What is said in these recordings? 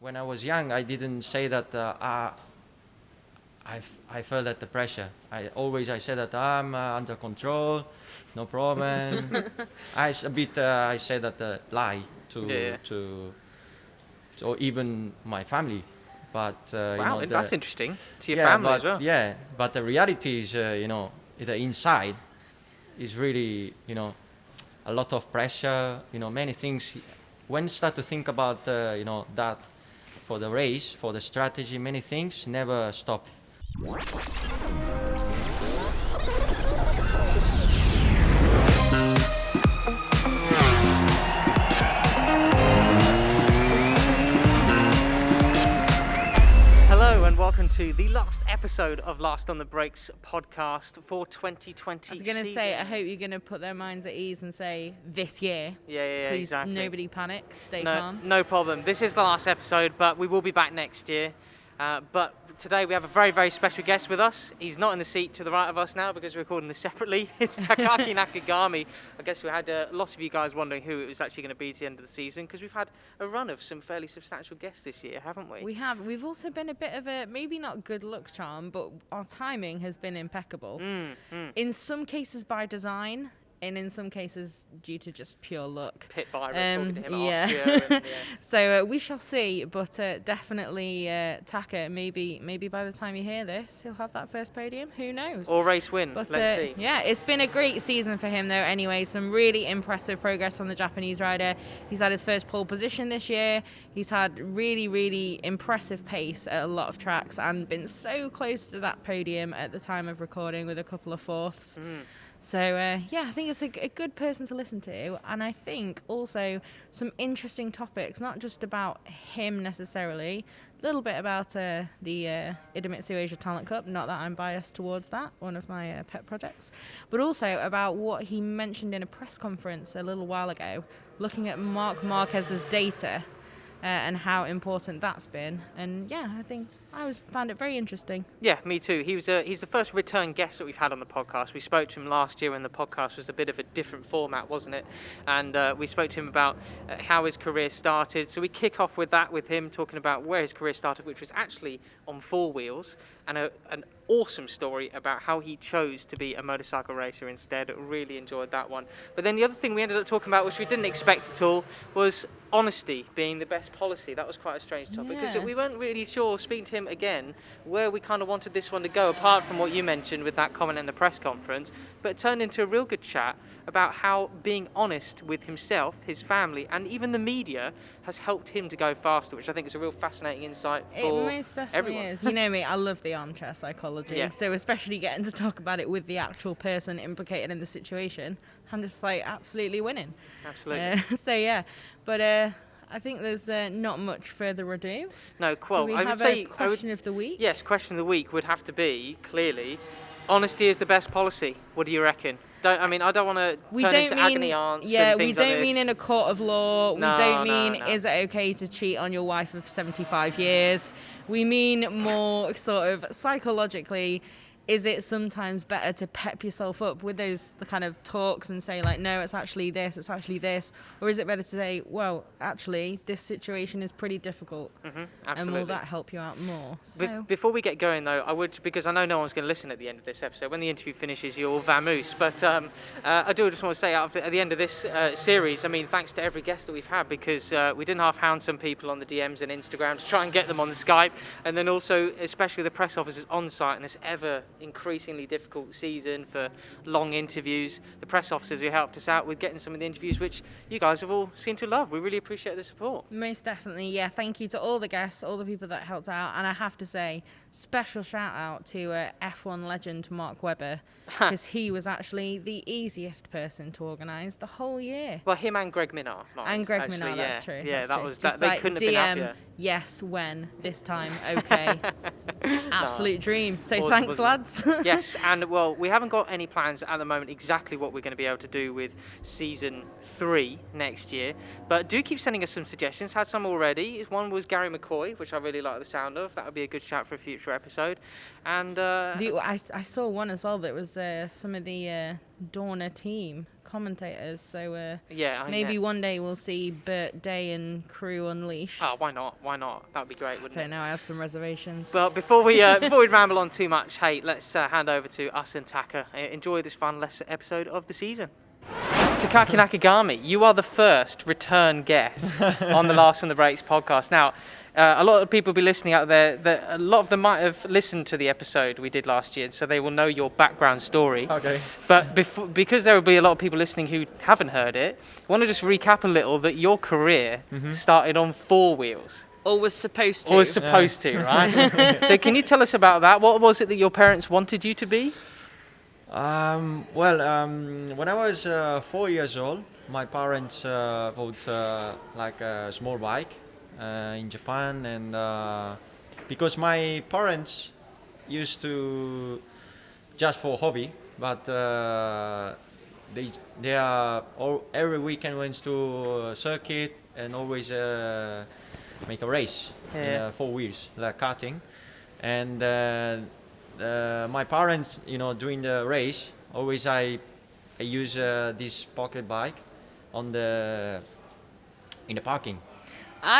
when I was young, I didn't say that I felt that the pressure. I said that I'm under control, no problem. I said that lie to even my family, but Wow, that's interesting. To your yeah, family but as well. yeah, but the reality is the inside is really a lot of pressure. Many things. When you start to think about that for the race, for the strategy, many things never stop. Hello and welcome to the last episode of Last on the Brakes podcast for 2020. I was going to say, I hope you're going to put their minds at ease and say this year. Yeah, Please, exactly. nobody panic. Stay calm. No problem. This is the last episode, but we will be back next year. But today we have a very, very special guest with us. He's not in the seat to the right of us now because we're recording this separately. It's Takaaki Nakagami. I guess we had lots of you guys wondering who it was actually going to be to the end of the season because we've had a run of some fairly substantial guests this year, haven't we? We have. We've also been a bit of a, maybe not good luck charm, but our timing has been impeccable. In some cases by design, and in some cases due to just pure luck. Pit Byron talking to him yeah. at Austria. So we shall see, but definitely Taka, maybe by the time you hear this, he'll have that first podium. Who knows? Or race win. But let's see. yeah, it's been a great season for him though anyway. Some really impressive progress from the Japanese rider. He's had his first pole position this year. He's had really, really impressive pace at a lot of tracks and been so close to that podium at the time of recording with a couple of fourths. So, yeah, I think it's a good person to listen to. And I think also some interesting topics, not just about him necessarily, a little bit about the Idemitsu Asia Talent Cup, not that I'm biased towards that, one of my pet projects, but also about what he mentioned in a press conference a little while ago, looking at Marc Marquez's data and how important that's been. And, yeah, I think found it very interesting. Yeah, me too. He's the first return guest that we've had on the podcast. We spoke to him last year when the podcast was a bit of a different format, wasn't it? And we spoke to him about how his career started. So we kick off with that, with him talking about where his career started, which was actually on four wheels, and an awesome story about how he chose to be a motorcycle racer instead. Really enjoyed that one. But then the other thing we ended up talking about, which we didn't expect at all, was honesty being the best policy. That was quite a strange topic because we weren't really sure, speaking to him again, where we kind of wanted this one to go, apart from what you mentioned with that comment in the press conference. But it turned into a real good chat about how being honest with himself, his family, and even the media has helped him to go faster, which I think is a real fascinating insight for It most definitely everyone. is. You know me, I love the armchair psychology. Yeah. So especially getting to talk about it with the actual person implicated in the situation, I'm just like absolutely winning. Absolutely. So yeah, but I think there's not much further ado. No, Do we I would have say a question of the week? Yes, question of the week would have to be, clearly, honesty is the best policy. What do you reckon? I don't want to turn into agony aunts and we things like don't this. mean in a court of law. No, we don't mean no. is it okay to cheat on your wife of 75 years. We mean more sort of psychologically, is it sometimes better to pep yourself up with those the kind of talks and say like, no, it's actually this, or is it better to say, well, actually this situation is pretty difficult, Absolutely. and will that help you out more? So Before we get going, though, I would, because I know no one's going to listen at the end of this episode. When the interview finishes, you'll vamoose. But I do just want to say, at the end of this series, I mean, thanks to every guest that we've had, because we didn't half-hound some people on the DMs and Instagram to try and get them on Skype, and then also, especially the press officers on site in this ever increasingly difficult season for long interviews. The press officers who helped us out with getting some of the interviews, which you guys have all seemed to love. We really appreciate the support. most definitely, yeah. Thank you to all the guests, all the people that helped out, and I have to say, special shout out to F1 legend Mark Webber, because he was actually the easiest person to organise the whole year. Well, him and Greg Minnaar. And Greg Minnaar, that's true. Yeah, that's that true. was Just that. They like couldn't DM, have been happier. yes, when, this time, okay. Absolute dream. So Awesome, thanks, wasn't lads. Yes, and well, we haven't got any plans at the moment exactly what we're going to be able to do with season 3 next year, but do keep sending us some suggestions. Had some already. One was Gary McCoy, which I really like the sound of. That would be a good shout for a future episode. And I saw one as well that was some of the Dorna team commentators. So maybe one day we'll see Bert Day and crew unleashed. Oh, why not? Why not? That would be great, wouldn't it? So now I have some reservations. But before we ramble on too much, hey, let's hand over to us and Taka. Enjoy this final episode of the season. Takaaki Nakagami, you are the first return guest on the Last on the Brakes podcast. Now, a lot of people will be listening out there. A lot of them might have listened to the episode we did last year, so they will know your background story. Okay. But because there will be a lot of people listening who haven't heard it, I want to just recap a little that your career started on 4 wheels. Or was supposed to. Or was supposed to, right? So can you tell us about that? What was it that your parents wanted you to be? When I was 4 years old, my parents bought like a small bike in Japan, and because my parents used to just for hobby, but they are every weekend went to circuit and always make a race in 4 wheels like karting, and my parents, during the race, always I use this pocket bike in the parking.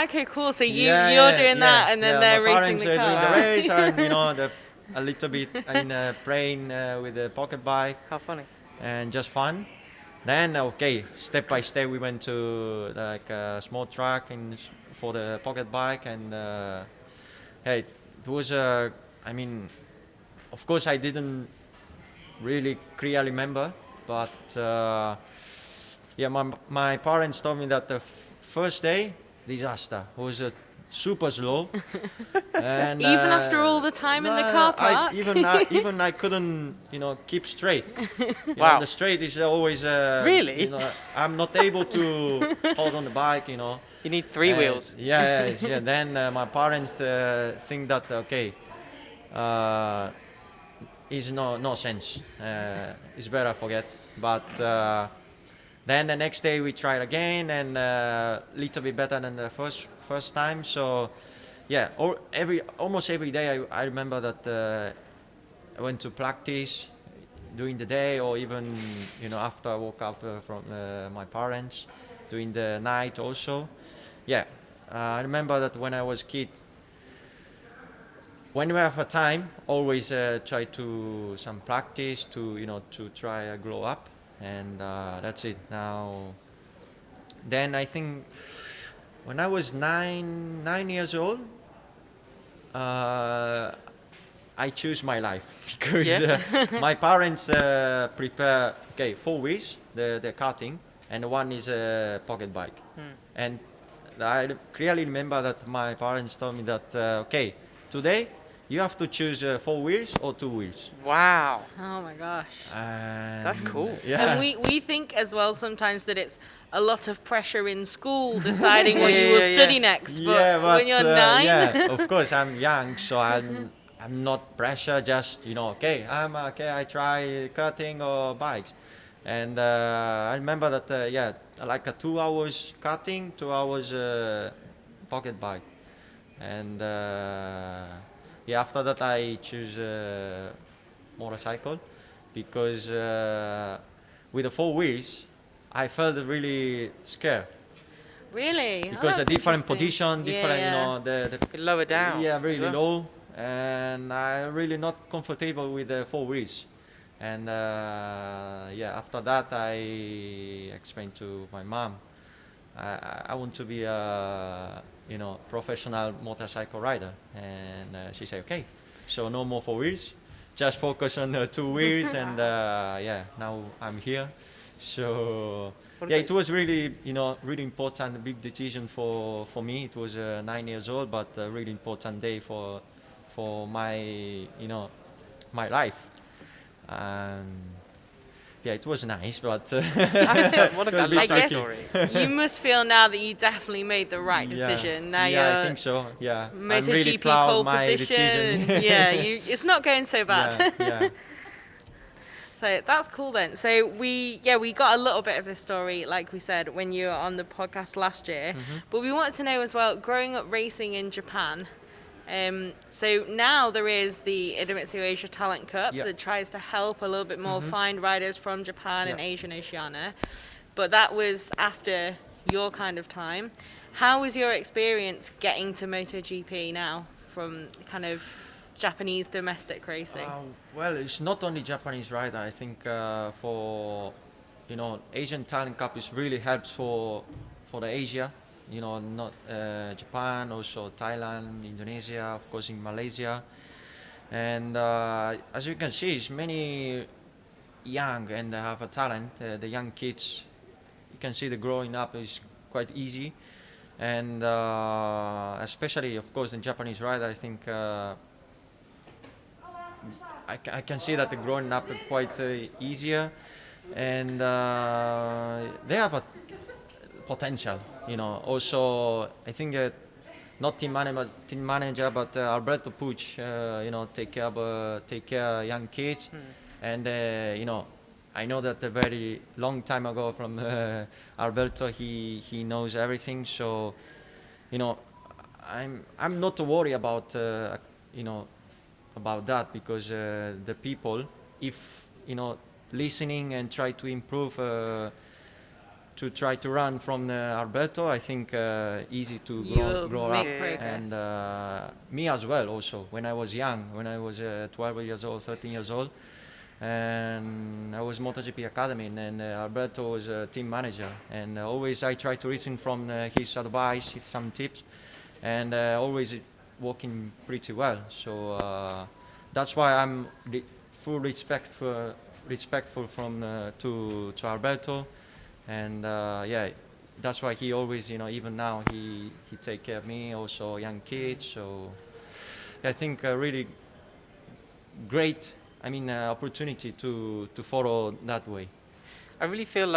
Okay, cool. So you're doing that, and then they're racing the car. My parents are doing the race, and a little bit playing with the pocket bike. How funny! And just fun. Then step by step we went to like a small track for the pocket bike, and it was of course I didn't really clearly remember, but my parents told me that the first day disaster was super slow, and even after all the time in the car park. Even I couldn't keep straight. Wow. The straight is always really. I'm not able to hold on the bike. You need 3 wheels. Yeah. Then my parents think that is no sense. It's better forget. But then the next day we tried again, and little bit better than the first time. So almost every day I remember that I went to practice during the day, or even after I woke up from my parents during the night also. I remember that when I was a kid, when we have a time, always try to some practice to try grow up, and that's it. Now, then I think when I was nine years old, I choose my life because my parents prepare 4 wheels, the karting, and one is a pocket bike, and I clearly remember that my parents told me that today you have to choose 4 wheels or 2 wheels. Wow. Oh my gosh. That's cool. Yeah. And we think as well sometimes that it's a lot of pressure in school deciding what you will study next. But when you're 9... of course I'm young, so I'm not pressure, just I try karting or bikes. And I remember that like a 2 hours karting, 2 hours pocket bike. And after that I choose motorcycle, because with the 4 wheels I felt really scared. Really? Because a different position, different, the lower down. Yeah, really low, and I'm really not comfortable with the 4 wheels. And after that I explained to my mom, I want to be a professional motorcycle rider, and she said okay, so no more 4 wheels, just focus on the 2 wheels, and now I'm here. So it was really really important, big decision for me. It was 9 years old, but a really important day for my my life. It was nice, but what a I guess story. You must feel now that you definitely made the right decision. Now I think so. Yeah, MotoGP I'm really proud pole of my position. decision. It's not going so bad. Yeah. So that's cool then. So we got a little bit of this story, like we said, when you were on the podcast last year. But we wanted to know as well, growing up racing in Japan, So now there is the Idemitsu Asia Talent Cup that tries to help a little bit more find riders from Japan and Asia and Oceania. But that was after your kind of time. How was your experience getting to MotoGP now from kind of Japanese domestic racing? Well, it's not only Japanese rider. I think for Asian Talent Cup is really helps for the Asia. Not Japan, also Thailand, Indonesia, of course in Malaysia, and as you can see, it's many young and they have a talent. The young kids, you can see the growing up is quite easy, and especially of course in Japanese rider, I think. I can see that the growing up is quite easier, and they have a potential. Also I think not team manager, but Alberto Puig, take care of young kids, and I know that a very long time ago from Alberto, he knows everything. So I'm not worried about about that, because the people, if listening and try to improve, to try to run from Alberto, I think easy to grow up. Progress. And me as well. Also, when I was young, when I was 12 years old, 13 years old, and I was MotoGP Academy, and Alberto was a team manager, and always I try to listen from his advice, some tips, and always working pretty well. So that's why I'm full respectful from to Alberto, and that's why he always, even now he take care of me, also young kids. So I think a really great, opportunity to follow that way. I really feel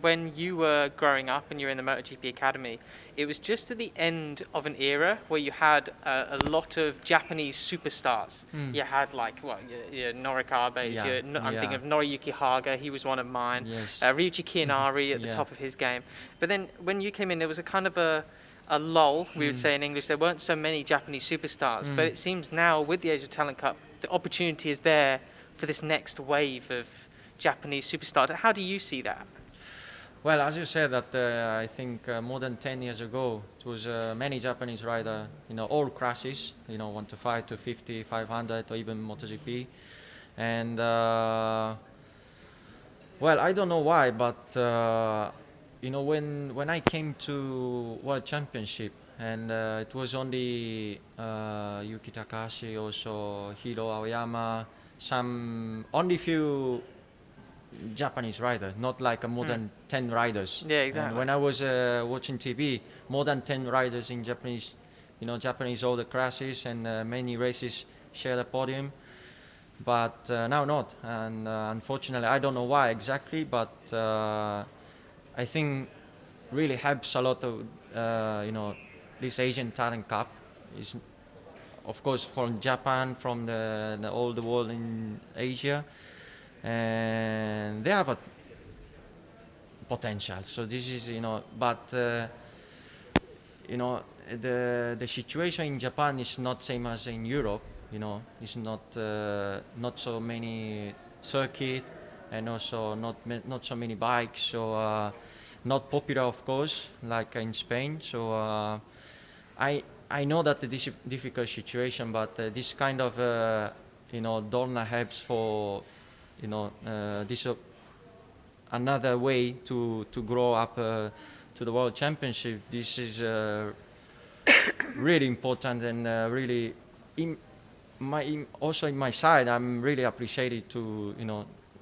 when you were growing up and you were in the MotoGP Academy, it was just at the end of an era where you had a lot of Japanese superstars. You had your Norikabes, I'm thinking of Noriyuki Haga, he was one of mine, Yes. Ryuichi Kiyanari at the top of his game. But then when you came in, there was a kind of a lull, we would say in English. There weren't so many Japanese superstars, but it seems now with the Asia Talent Cup, the opportunity is there for this next wave of Japanese superstars. How do you see that? Well, as you said, that I think more than 10 years ago, it was many Japanese riders, all classes, 125, 250, 500, or even MotoGP. And well, I don't know why, but when I came to World Championship, and it was only Yuki Takahashi, also Hiro Aoyama, only few Japanese riders, not like more than 10 riders. Yeah, exactly. And when I was watching TV, more than 10 riders in Japanese, Japanese older classes, and many races share the podium. But now not, and unfortunately, I don't know why exactly, but I think really helps a lot of this Asian Talent Cup is, of course, from Japan, from the all the world in Asia, and they have a potential. So this is but the situation in Japan is not same as in Europe. It's not so many circuit, and also not so many bikes. So not popular, of course, like in Spain. So I know that this is a difficult situation, but this kind of Dorna helps for this another way to grow up to the World Championship. This is really important, and really also in my side, I'm really appreciated to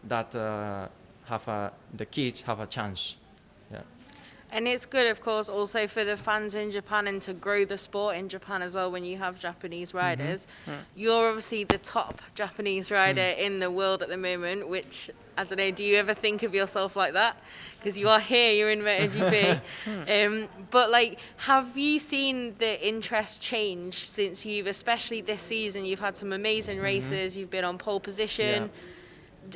that the kids have a chance. Yeah. And it's good, of course, also for the fans in Japan and to grow the sport in Japan as well when you have Japanese riders. You're obviously the top Japanese rider in the world at the moment, which, I don't know, do you ever think of yourself like that? Because you are here, you're in MotoGP. But, have you seen the interest change since especially this season, you've had some amazing races, you've been on pole position. Yeah.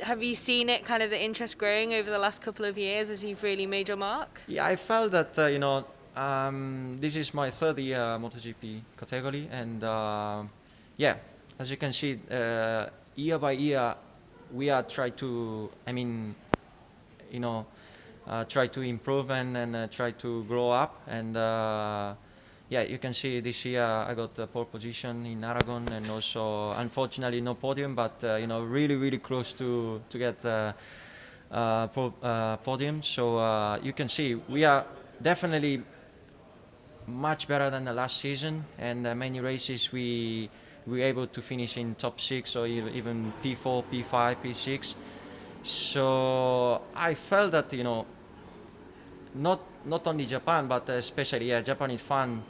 Have you seen it, kind of the interest growing over the last couple of years as you've really made your mark? Yeah, I felt that, This is my third year MotoGP category, and yeah, as you can see, year by year, we are try to, you know, try to improve and try to grow up. And yeah, you can see this year I got a pole position in Aragon, and also unfortunately no podium, but really close to get podium. So you can see we are definitely much better than the last season, and many races we were able to finish in top 6 or even P4, P5, P6. So I felt that not only Japan, but especially Japanese fan,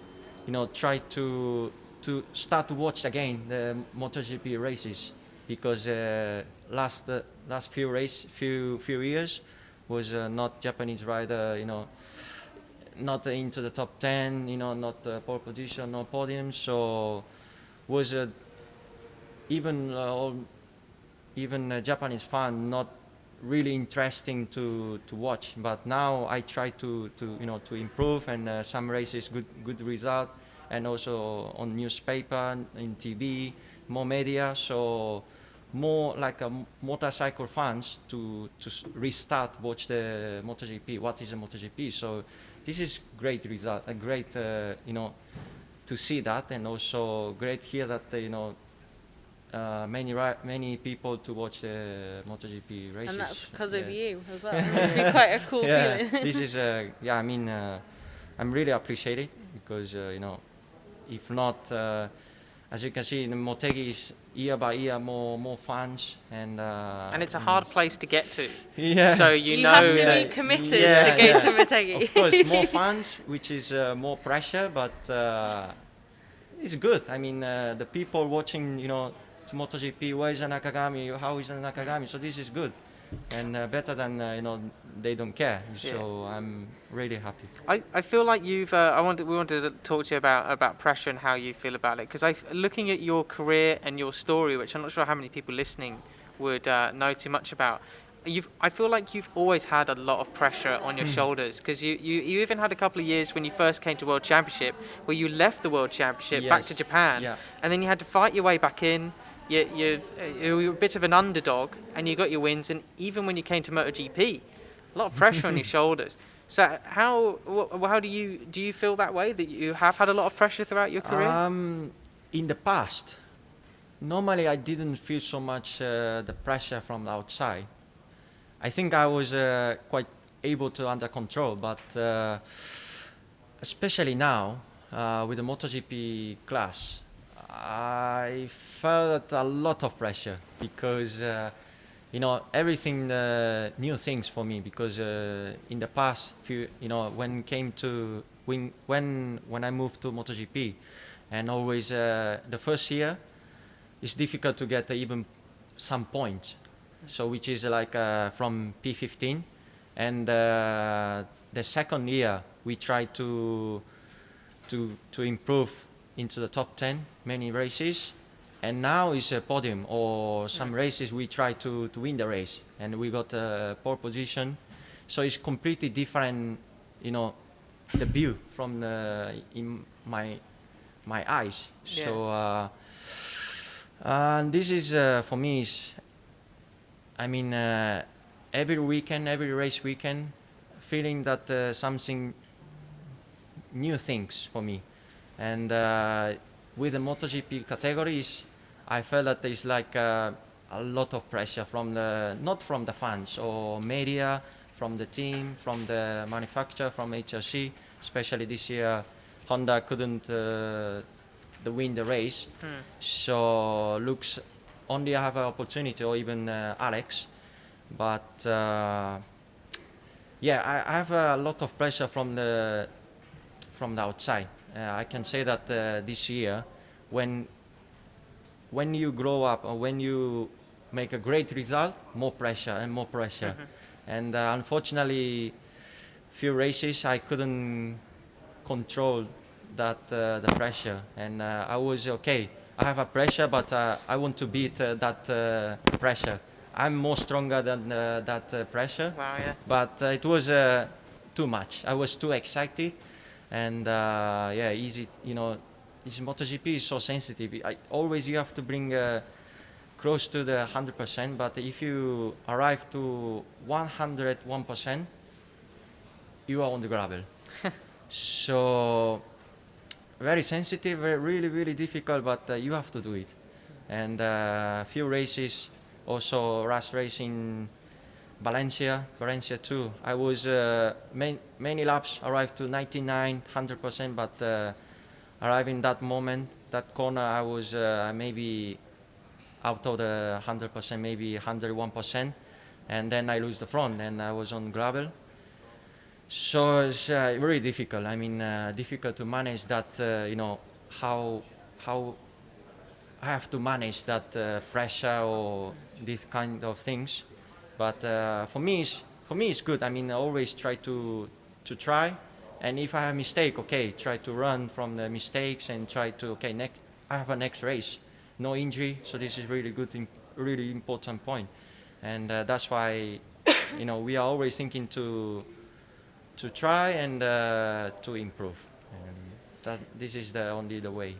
try to start to watch again the MotoGP races, because last few years was not Japanese rider, not into the top 10, not pole position, no podium. So was even Japanese fan not really interesting to watch. But now I try to improve, and some races good result, and also on newspaper, in TV, more media. So more like a motorcycle fans to restart watch the MotoGP. What is a MotoGP? So this is great result, a great to see that, and also great here that many people to watch the MotoGP races. And that's because of you as well. It must be quite a cool feeling. This is I'm really appreciate it, because if not, as you can see, in Motegi is year by year more fans, and it's a hard place to get to. Yeah. So you have to be committed to go to Motegi. Of course, more fans, which is more pressure, but it's good. I mean, the people watching, to MotoGP, where is a Nakagami? How is a Nakagami? So this is good, and better than they don't care. So I'm really happy. I feel like you've. we wanted to talk to you about pressure and how you feel about it, because looking at your career and your story, which I'm not sure how many people listening would know too much about. I feel like you've always had a lot of pressure on your shoulders, because you even had a couple of years when you first came to World Championship where you left the World Championship back to Japan, and then you had to fight your way back in. You were a bit of an underdog, and you got your wins, and even when you came to MotoGP, a lot of pressure on your shoulders. So how do you feel that way, that you have had a lot of pressure throughout your career? In the past, normally I didn't feel so much the pressure from the outside. I think I was quite able to under control, but especially now with the MotoGP class, I felt a lot of pressure, because everything new things for me, because in the past when I moved to MotoGP, and always the first year it's difficult to get even some points, so which is like from P15, and the second year we try to improve into the top 10 many races, and now is a podium, or some races we try to win the race, and we got a pole position. So it's completely different, the view from in my eyes. So and this is for me is, every weekend, every race weekend, feeling that something new things for me. And with the MotoGP categories, I felt that there's like a lot of pressure from not from the fans or media, from the team, from the manufacturer, from HRC. Especially this year, Honda couldn't win the race, so looks only have an opportunity, or even Alex. But I have a lot of pressure from the outside. I can say that this year, when you grow up, or when you make a great result, more pressure and more pressure. And unfortunately, few races I couldn't control that the pressure, and I was okay. I have a pressure, but I want to beat that pressure. I'm more stronger than that pressure. Wow, yeah. But it was too much. I was too excited. and yeah, easy. This MotoGP is so sensitive. Always you have to bring close to the 100%, but if you arrive to 101%, you are on the gravel. So very sensitive, really, really difficult, but you have to do it. And a few races, also rash race in Valencia too. I was many laps, arrived to 99, 100%, but arriving that moment, that corner, I was maybe out of the 100%, maybe 101%, and then I lose the front, and I was on gravel. So it's really difficult. I mean, difficult to manage that. How I have to manage that pressure or these kind of things. But for me, it's good. I mean, I always try to try, and if I have a mistake, okay, try to run from the mistakes and try to I have a next race, no injury, so this is really good, really important point, and that's why, we are always thinking to try and to improve, and this is only the way.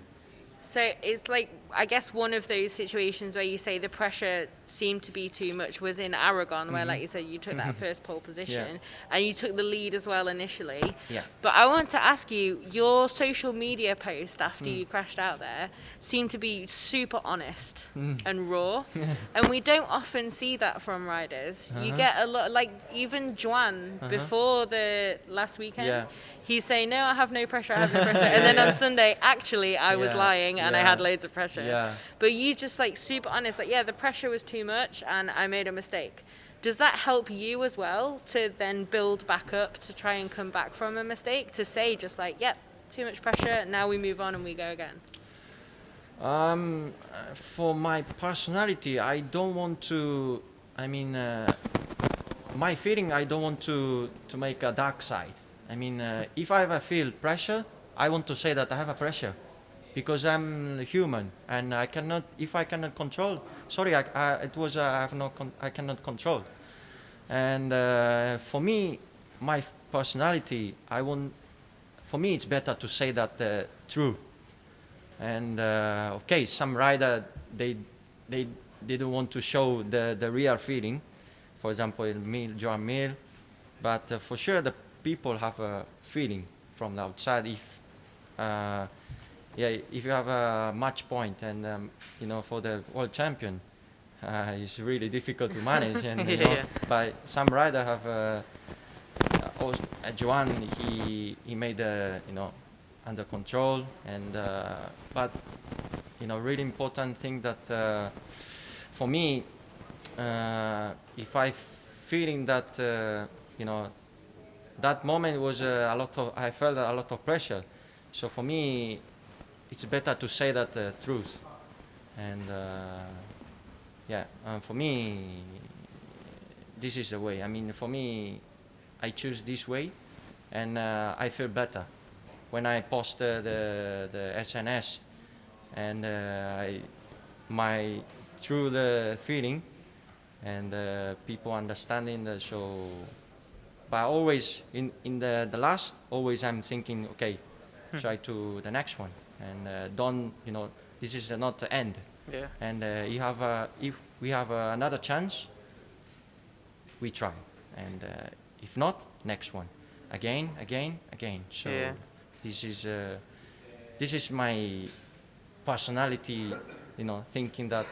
So it's like, I guess one of those situations where you say the pressure seemed to be too much was in Aragon, where, like you said, you took that first pole position and you took the lead as well initially. Yeah. But I want to ask you, your social media post after you crashed out there seemed to be super honest and raw. And we don't often see that from riders. You get a lot, like even Juan before the last weekend, he's saying, no, I have no pressure, I have no pressure. And then on Sunday, actually, I was lying and I had loads of pressure. Yeah. But you just like super honest, like, yeah, the pressure was too much and I made a mistake. Does that help you as well to then build back up to try and come back from a mistake, to say just like, yep, too much pressure, now we move on and we go again? For my personality, I don't want to, my feeling, I don't want to make a dark side. I mean, if I ever feel pressure, I want to say that I have a pressure, because I'm human and I cannot control. Sorry, I cannot control. And for me, my personality, for me, it's better to say that true. And okay, some rider they didn't want to show the real feeling. For example, Joan Mir, but for sure the people have a feeling from the outside. If you have a match point and for the world champion, it's really difficult to manage. And but some rider have Joan, he made under control, and but really important thing that for me, if I feeling that that moment was I felt a lot of pressure, so for me it's better to say that truth. And for me this is the way. I mean, for me, I choose this way, and I feel better when I post the SNS, and my through the feeling, and people understanding the show. But always in the last, always I'm thinking, okay, try to the next one, and don't, this is not the end. Yeah. And if we have another chance, we try, and if not, next one, again. So this is my personality, thinking that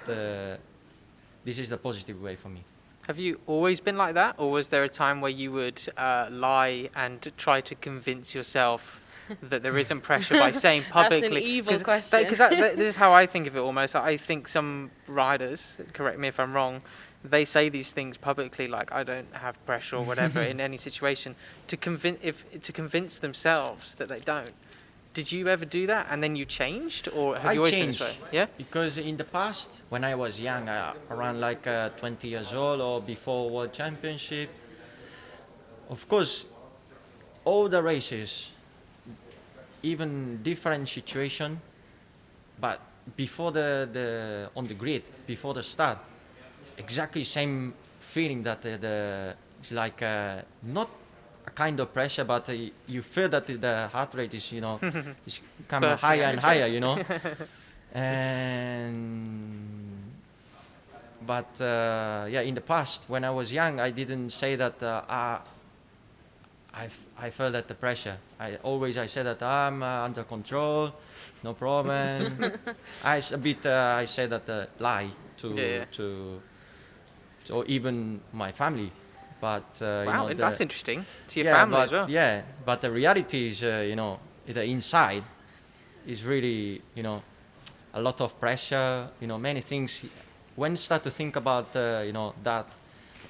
this is the positive way for me. Have you always been like that, or was there a time where you would lie and try to convince yourself that there isn't pressure by saying publicly? That's an evil question. Because this is how I think of it almost. I think some riders, correct me if I'm wrong, they say these things publicly, like, I don't have pressure or whatever in any situation, to convince themselves that they don't. Did you ever do that and then you changed, or have you always been this way? Yeah? Because in the past, when I was young, around like 20 years old or before World Championship, of course, all the races, even different situation, but before on the grid, before the start, exactly same feeling that it's like not a kind of pressure, but you feel that the heart rate is, is coming higher and higher, And but yeah, in the past when I was young, I didn't say that I felt that the pressure. I said that I'm under control, no problem. I said that lie to or even my family. But Wow, that's interesting. To your yeah, family but as well. yeah, but the reality is, the inside is really, a lot of pressure. Many things. When you start to think about, that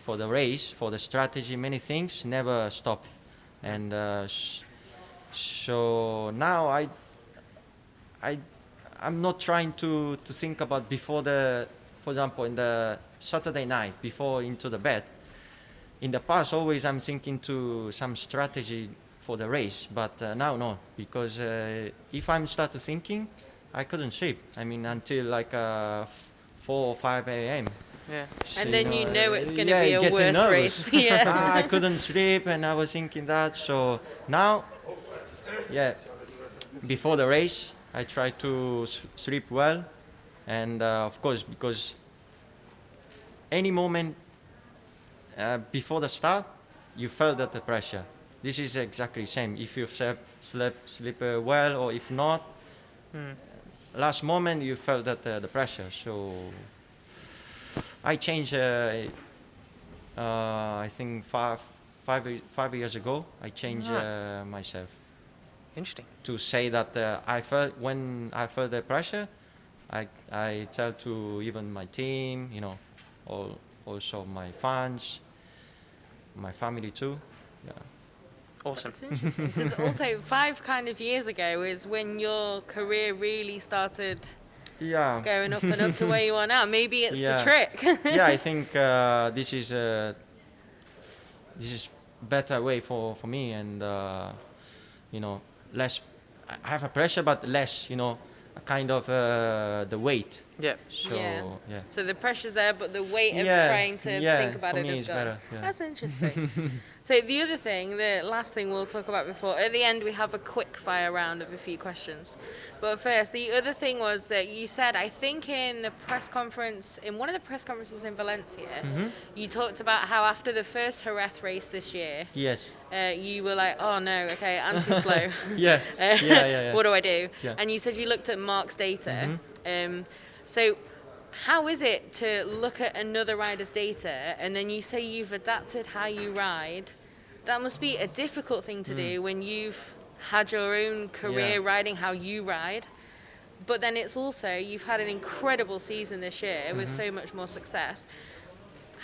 for the race, for the strategy, many things never stop. And so now I'm not trying to think about before for example, in the Saturday night before into the bed. In the past, always I'm thinking to some strategy for the race, but now no, because if I'm start to thinking, I couldn't sleep. I mean, until like 4 or 5 a.m. Yeah. So, and then it's going to be a worse nervous. race. Yeah. I couldn't sleep, and I was thinking that. So now, yeah, before the race, I try to sleep well, and of course, because any moment before the start, you felt that the pressure. This is exactly the same. If you sleep well, or if not, last moment you felt that the pressure. So I changed. I think 5 years ago, I changed myself. Interesting. To say that when I felt the pressure, I tell to even my team, also my fans, my family too. Yeah. Awesome. It's interesting because also 5 kind of years ago is when your career really started going up and up to where you are now. Maybe it's the trick. Yeah, I think this is better way for me, and less. I have a pressure, but less. A kind of the weight. Yeah. So yeah. So the pressure's there, but the weight of trying to think about it is gone. Better, yeah. That's interesting. So the other thing, the last thing we'll talk about before, at the end we have a quick fire round of a few questions. But first, the other thing was that you said, I think in the press conference, in one of the press conferences in Valencia, you talked about how after the first Jerez race this year, yes, you were like, oh no, okay, I'm too slow. yeah. What do I do? Yeah. And you said you looked at Marc's data. So how is it to look at another rider's data and then you say you've adapted how you ride? That must be a difficult thing to do when you've had your own career riding how you ride. But then it's also, you've had an incredible season this year with so much more success.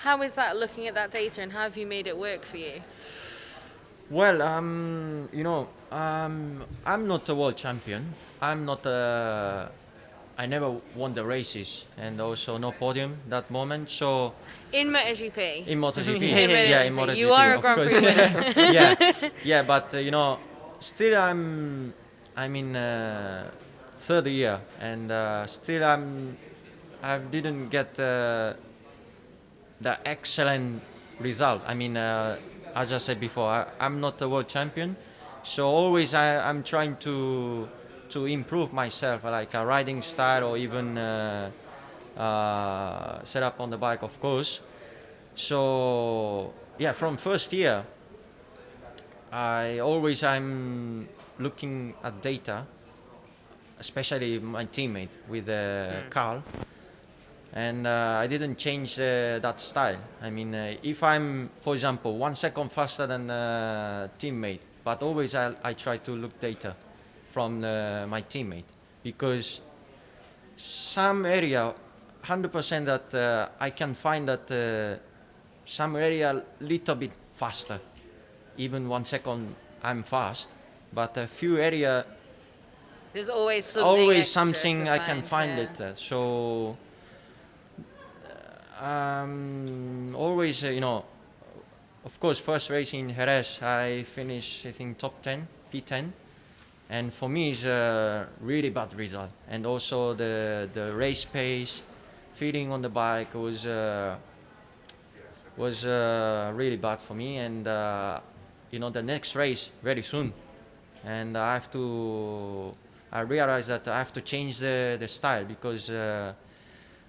How is that looking at that data and how have you made it work for you? Well, I'm not a world champion. I'm not I never won the races, and also no podium that moment. So in MotoGP. In MotoGP, in MotoGP. You are a Grand Prix winner. yeah, but still I'm in third year, and still I didn't get the excellent result. I mean, as I said before, I'm not a world champion, so always I'm trying to improve myself, like a riding style, or even set up on the bike, of course. So yeah, from first year, I'm looking at data, especially my teammate with Carl, and I didn't change that style. I mean, if I'm, for example, 1 second faster than teammate, but always I try to look data from my teammate, because some area 100% that I can find that some area little bit faster, even 1 second I'm fast, but a few area there's always something I can find it. So always of course, first race in Jerez I finished, I think, top 10, P10. And for me, it's a really bad result. And also the race pace, feeling on the bike was really bad for me. And the next race very soon, and I realized that I have to change the style because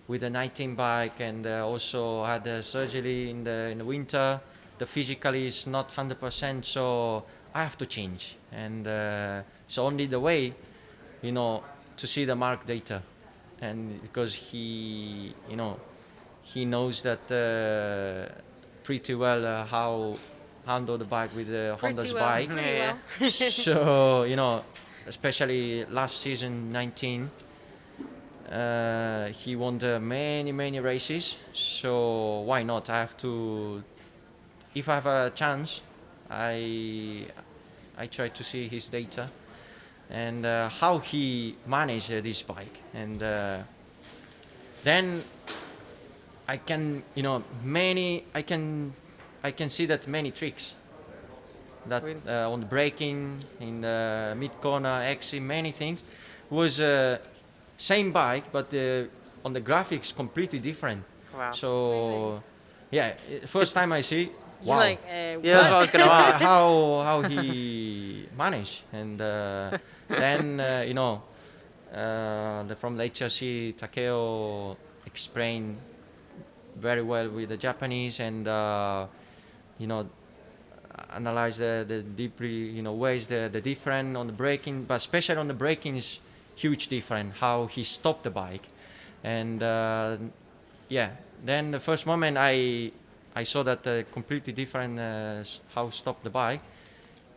with the 19 bike and also had the surgery in the winter, the physically is not 100%, so I have to change, and so only the way, to see the Mark data, and because he knows that pretty well how handle the bike with the Honda's bike. Pretty well. So especially last season 19, he won many races. So why not? I have to. If I have a chance, I try to see his data and how he managed this bike, and then I can I can see that many tricks that on the braking in the mid corner exit, many things was same bike, but on the graphics completely different. Wow. So first time I see. You're Wow. like, Yeah, that's what I was going to ask. how he managed, and then from the HRC, Takeo explained very well with the Japanese, and analyze the deeply, where's the different on the braking, but especially on the braking is huge different how he stopped the bike, and then the first moment I saw that completely different how stop the bike,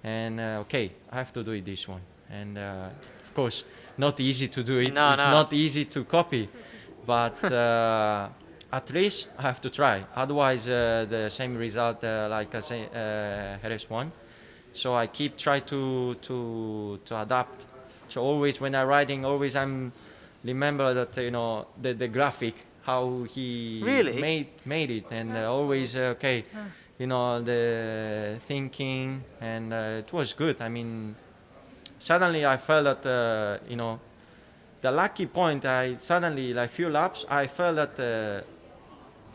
and okay, I have to do it this one, and of course not easy to do it. No, it's not easy to copy, but at least I have to try. Otherwise, the same result like I say RS1. So I keep try to adapt. So always when I'm riding, always I'm remember that the graphic how he Really? made it, and always the thinking, and it was good. I mean, suddenly I felt that the lucky point. I suddenly like few laps I felt that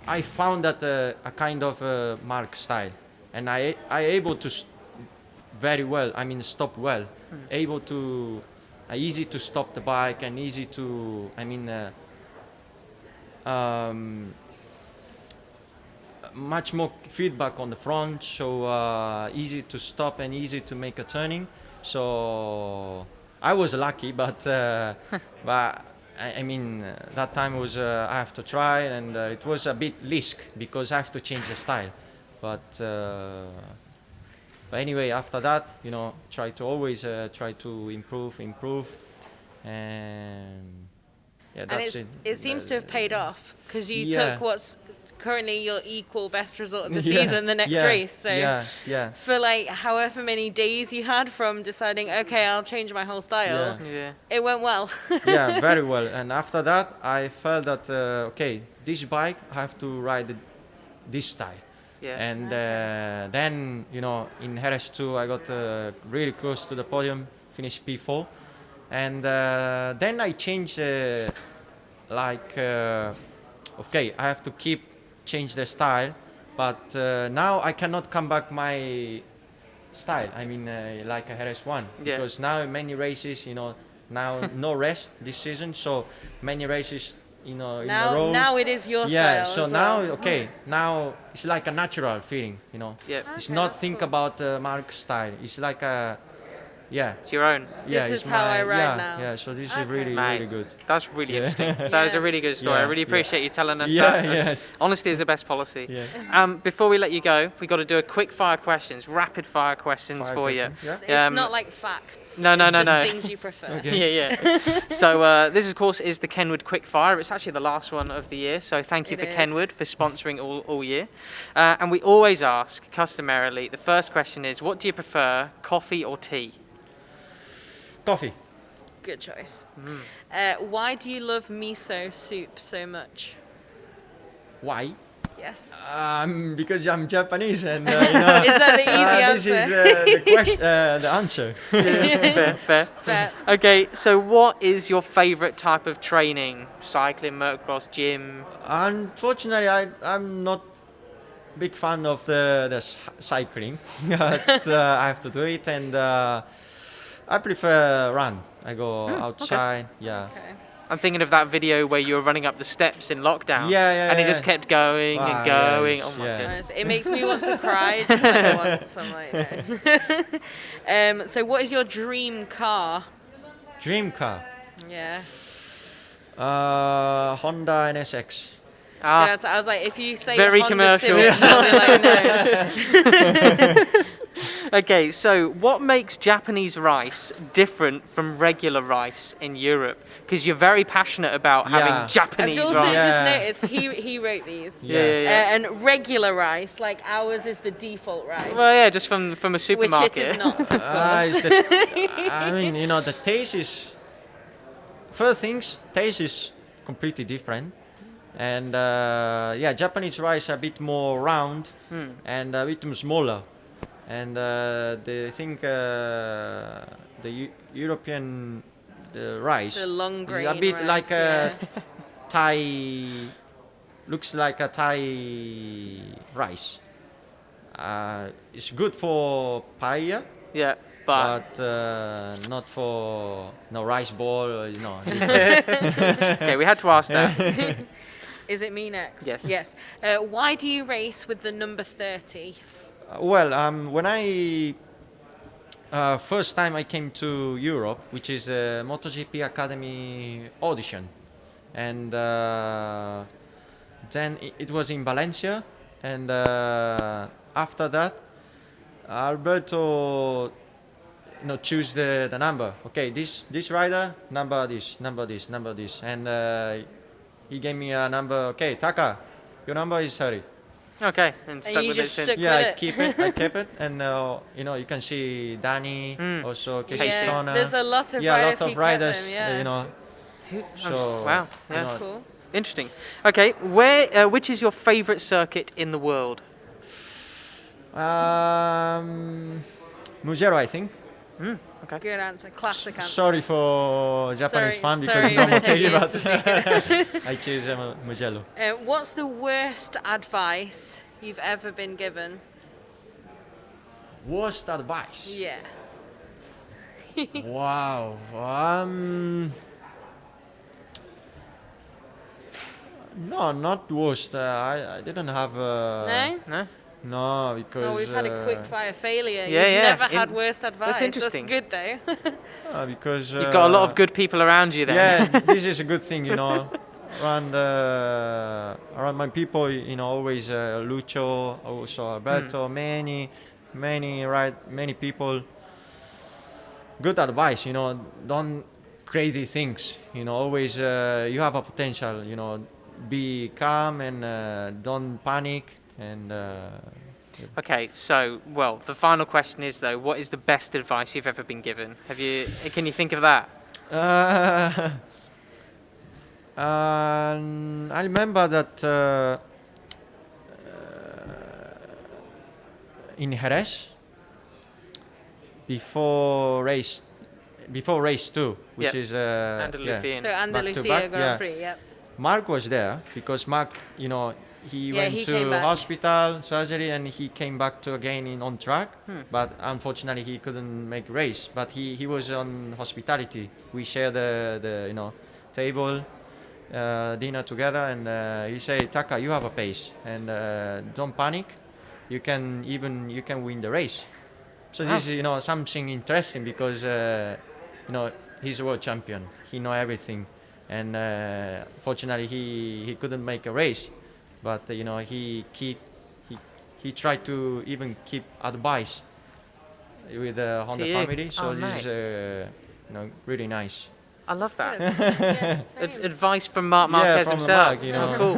I found that a kind of Mark style, and I able to very well. I mean, stop well, able to easy to stop the bike, and easy to much more feedback on the front, so easy to stop and easy to make a turning. So I was lucky, but that time was I have to try, and it was a bit risk because I have to change the style. But anyway, after that, try to always try to improve, and that's it. It seems to have paid off because you Yeah. took what's currently your equal best result of the season, the next race. So for like however many days you had from deciding, okay, I'll change my whole style, Yeah. it went well. Yeah, very well. And after that, I felt that okay, this bike I have to ride this style. Yeah. And then in RS2 I got really close to the podium, finished P4, and then I changed okay, I have to change the style, but now I cannot come back my style. I mean, like a RS1, because now in many races, now no rest this season, so many races, in a row. Now it is your Yeah, style. so as now well. now it's like a natural feeling, Yeah. It's Okay, not that's think cool. about Mark's style. It's like a It's your own. This it's is how I ride yeah, now. Yeah, so this is Okay. really Mate, really good. That's really Yeah. interesting. That was a really good story. I Yeah, really appreciate you telling us Yeah, that. That's- yes. Honesty is the best policy. Yeah. Before we let you go, we got to do a quick fire questions, rapid fire questions Fire for questions, you. yeah. It's not like facts. no, it's no, just no. things you prefer. Yeah. So this, of course, is the Kenwood Quickfire. It's actually the last one of the year. So thank you It for is. Kenwood for sponsoring all year. And we always ask, customarily, the first question is, what do you prefer, coffee or tea? Coffee. Good choice. Why do you love miso soup so much? Why? Yes. Because I'm Japanese, and Is that the easy this is answer? the question, the answer. Fair. Fair. Okay, so what is your favourite type of training? Cycling, motocross, gym? Unfortunately, I'm not big fan of the cycling, but I have to do it, and I prefer run. I go outside. Yeah. Okay. I'm thinking of that video where you were running up the steps in lockdown. Yeah, And it yeah. just kept going and going. Yes, Oh my yeah. goodness. It makes me want to cry just like once. I'm like, no. So what is your dream car? Dream car. Yeah. Honda NSX. Ah, Yeah, so I was like, if you say Very Honda commercial. Civic, I'll be like, no. okay, so what makes Japanese rice different from regular rice in Europe? Because you're very passionate about Yeah. having I've Japanese also rice. just Yeah. noticed he wrote these. Yeah. And regular rice, like ours is the default rice. Well, yeah, just from a Which supermarket. it is not, of course. I mean, the taste is. First things, taste is completely different, and Japanese rice a bit more round and a bit smaller, and the European rice The long is grain a bit rice, like a yeah. Thai, looks like a Thai rice. It's good for paella. Yeah, but But not for rice ball, okay, we had to ask that. Is it me next? Yes. Yes. Why do you race with the number 30? Well, when I first time I came to Europe, which is a MotoGP Academy audition, and then it was in Valencia, and after that, Alberto choose the number. Okay, this rider, number this, and he gave me a number. Okay, Taka, your number is 30. Okay, and stuck you with just it since. stuck Yeah, with I kept it, and you can see Danny, also Casey Yeah, Stoner. there's a lot of yeah, a riders lot who of kept riders. them, yeah. So Wow, you yeah. know, That's cool. Interesting. Okay, which is your favourite circuit in the world? Mugello, I think. Okay. Good answer. Classic answer. Sorry for Japanese fan because sorry, no but Motegi, take it, but I choose Mugello. What's the worst advice you've ever been given? Worst advice? Yeah. Wow. No, not worst. I didn't have. No? No? No, because. Oh, we've had a quick fire failure. yeah, You've yeah. never had worst advice. interesting. That's good though. Because. You've got a lot of good people around you then. Yeah, this is a good thing, around my people, always Lucio, also Alberto, many people. Good advice, don't crazy things, always you have a potential, be calm and don't panic and. Okay, so, the final question is though, what is the best advice you've ever been given? Can you think of that? I remember that in Jerez, before race 2, which Yep. is Andalusian. So Andalusia back-to-back, Grand yeah. Prix, yep. Mark was there because Mark, he went he to came back. hospital, surgery, and he came back to again on track. But unfortunately, he couldn't make race. But he was on hospitality. We shared the table, dinner together, and he said, "Taka, you have a pace, and don't panic. You can win the race." So this is something interesting because he's a world champion. He know everything. And fortunately, he couldn't make a race, but he tried to even keep advice with the Honda you. family. So Oh, this is really nice. I love that. Yeah, same. Advice from Marc Marquez from himself. Marc, Oh, cool.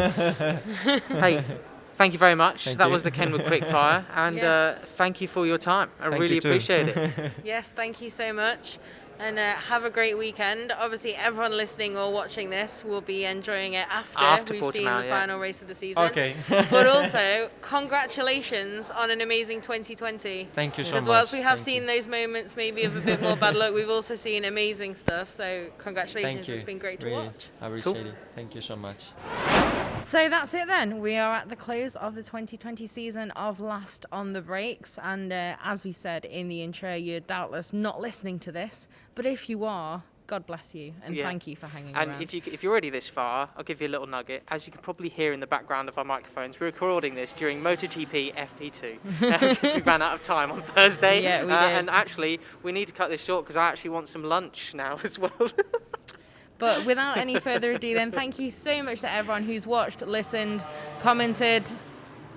Hey, thank you very much. Thank That you. was the Kenwood Quickfire, and Yes. thank you for your time. I Thank really you too. appreciate it. Yes, thank you so much. And have a great weekend. Obviously, everyone listening or watching this will be enjoying it after we've Portimao, seen the final race of the season. Okay. But also, congratulations on an amazing 2020. Thank you so much. As well as we have Thank seen you. those moments maybe of a bit more bad luck, we've also seen amazing stuff. So congratulations, Thank you. it's been great to Really, watch. I appreciate it. Thank you so much. So that's it then. We are at the close of the 2020 season of Last on the Brakes. And as we said in the intro, you're doubtless not listening to this. But if you are, God bless you. And thank you for hanging around. And if you're already this far, I'll give you a little nugget. As you can probably hear in the background of our microphones, we're recording this during MotoGP FP2 because we ran out of time on Thursday. Yeah, we did. And actually, we need to cut this short because I actually want some lunch now as well. But without any further ado then, thank you so much to everyone who's watched, listened, commented,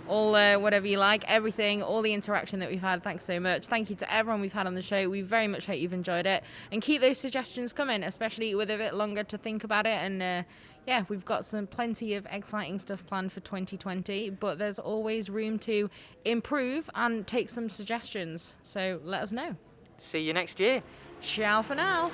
all whatever you like, everything, all the interaction that we've had. Thanks so much. Thank you to everyone we've had on the show. We very much hope you've enjoyed it. And keep those suggestions coming, especially with a bit longer to think about it. And yeah, we've got plenty of exciting stuff planned for 2020, but there's always room to improve and take some suggestions. So let us know. See you next year. Ciao for now.